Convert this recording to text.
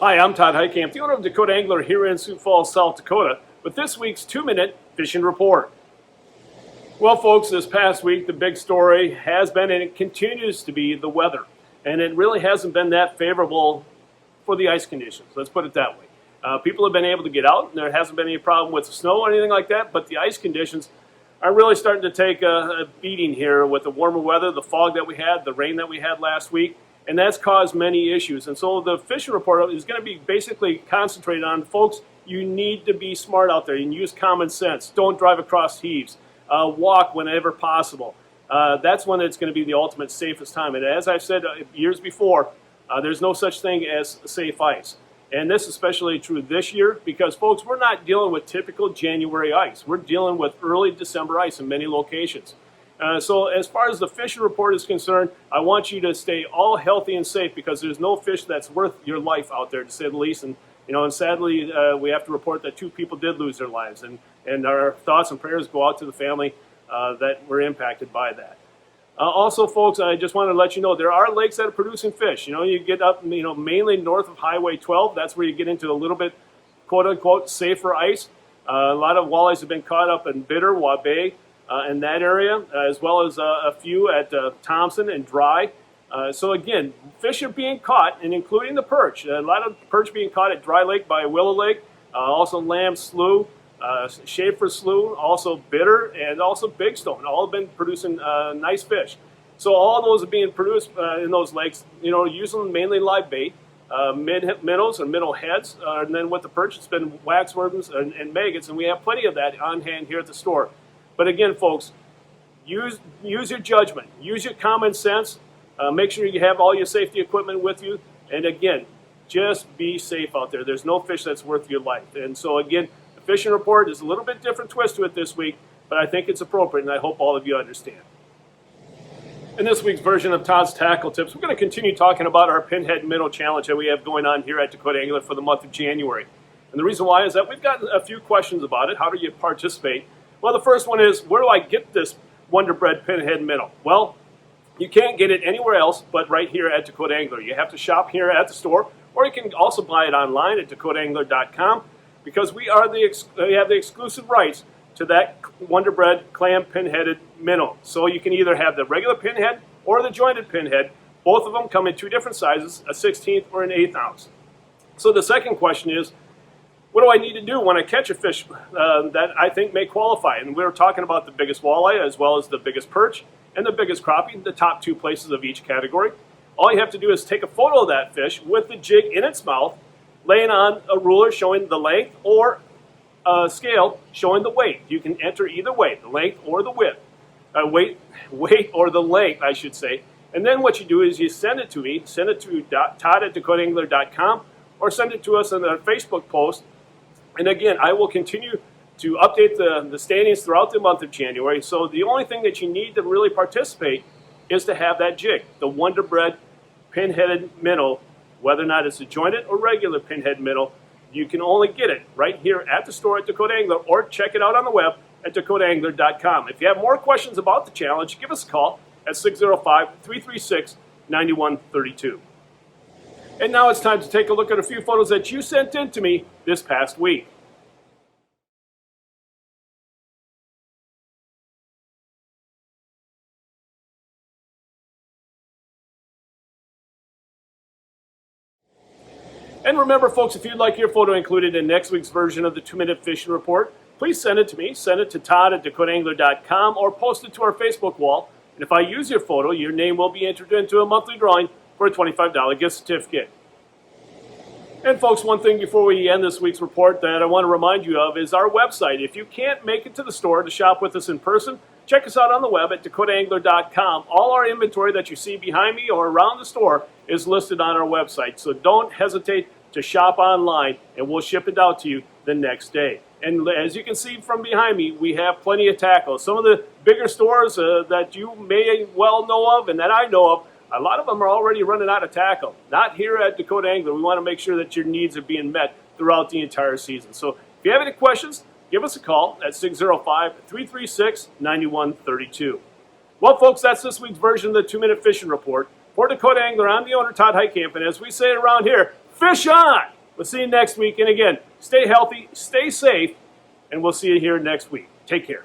Hi, I'm Todd Heitkamp, the owner of Dakota Angler here in Sioux Falls, South Dakota, with this week's 2-minute fishing report. Well, folks, this past week, the big story has been, and it continues to be, the weather. And it really hasn't been that favorable for the ice conditions. Let's put it that way. People have been able to get out, and there hasn't been any problem with the snow or anything like that, but the ice conditions are really starting to take a beating here with the warmer weather, the fog that we had, the rain that we had last week. And that's caused many issues. And so the fishing report is going to be basically concentrated on, folks, you need to be smart out there and use common sense. Don't drive across heaves. Walk whenever possible. That's when it's going to be the ultimate safest time. And as I've said years before, there's no such thing as safe ice. And this is especially true this year because, folks, we're not dealing with typical January ice. We're dealing with early December ice in many locations. So as far as the fishing report is concerned, I want you to stay all healthy and safe because there's no fish that's worth your life out there, to say the least. And and sadly, we have to report that 2 people did lose their lives, and our thoughts and prayers go out to the family that were impacted by that. Also, folks, I just want to let you know there are lakes that are producing fish. You get up, mainly north of Highway 12. That's where you get into a little bit, quote unquote, safer ice. A lot of walleyes have been caught up in Bitter, Waubay. In that area, as well as a few at Thompson and Dry. So again, fish are being caught, and including the perch. A lot of perch being caught at Dry Lake by Willow Lake, also Lamb Slough, Schaefer Slough, also Bitter, and also Big Stone. All have been producing nice fish. So all those are being produced in those lakes, using mainly live bait, minnows or minnow heads, and then with the perch, it's been waxworms and maggots, and we have plenty of that on hand here at the store. But again, folks, use your judgment, use your common sense, make sure you have all your safety equipment with you, and again, just be safe out there. There's no fish that's worth your life. And so again, the fishing report is a little bit different twist to it this week, but I think it's appropriate, and I hope all of you understand. In this week's version of Todd's Tackle Tips, we're going to continue talking about our Pinhead Minnow Challenge that we have going on here at Dakota Angler for the month of January. And the reason why is that we've gotten a few questions about it. How do you participate? Well, the first one is, where do I get this Wonderbread Pinhead minnow? Well, you can't get it anywhere else but right here at Dakota Angler. You have to shop here at the store, or you can also buy it online at dakotaangler.com because we have the exclusive rights to that Wonderbread clam pinheaded minnow. So you can either have the regular pinhead or the jointed pinhead. Both of them come in 2 different sizes, a 16th or an 1/8 ounce. So the second question is, what do I need to do when I catch a fish that I think may qualify? And we're talking about the biggest walleye as well as the biggest perch and the biggest crappie, the top 2 places of each category. All you have to do is take a photo of that fish with the jig in its mouth, laying on a ruler showing the length or a scale showing the weight. You can enter either way, the length or the width. Weight or the length, I should say. And then what you do is you send it to me, send it to Todd at dakotaangler.com, or send it to us on our Facebook post. And again, I will continue to update the standings throughout the month of January. So the only thing that you need to really participate is to have that jig, the Wonderbread pinheaded minnow, whether or not it's a jointed or regular pinhead minnow. You can only get it right here at the store at Dakota Angler, or check it out on the web at dakotaangler.com. If you have more questions about the challenge, give us a call at 605-336-9132. And now it's time to take a look at a few photos that you sent in to me this past week. And remember, folks, if you'd like your photo included in next week's version of the 2-minute fishing report, please send it to me. Send it to Todd at dakotaangler.com or post it to our Facebook wall. And if I use your photo, your name will be entered into a monthly drawing for a $25 gift certificate. And folks, one thing before we end this week's report that I want to remind you of is our website. If you can't make it to the store to shop with us in person, check us out on the web at dakotaangler.com. All our inventory that you see behind me or around the store is listed on our website. So don't hesitate to shop online, and we'll ship it out to you the next day. And as you can see from behind me, we have plenty of tackle. Some of the bigger stores that you may well know of and that I know of, a lot of them are already running out of tackle. Not here at Dakota Angler. We want to make sure that your needs are being met throughout the entire season. So if you have any questions, give us a call at 605-336-9132. Well, folks, that's this week's version of the 2-Minute Fishing Report. For Dakota Angler, I'm the owner, Todd Heitkamp, and as we say around here, fish on! We'll see you next week. And again, stay healthy, stay safe, and we'll see you here next week. Take care.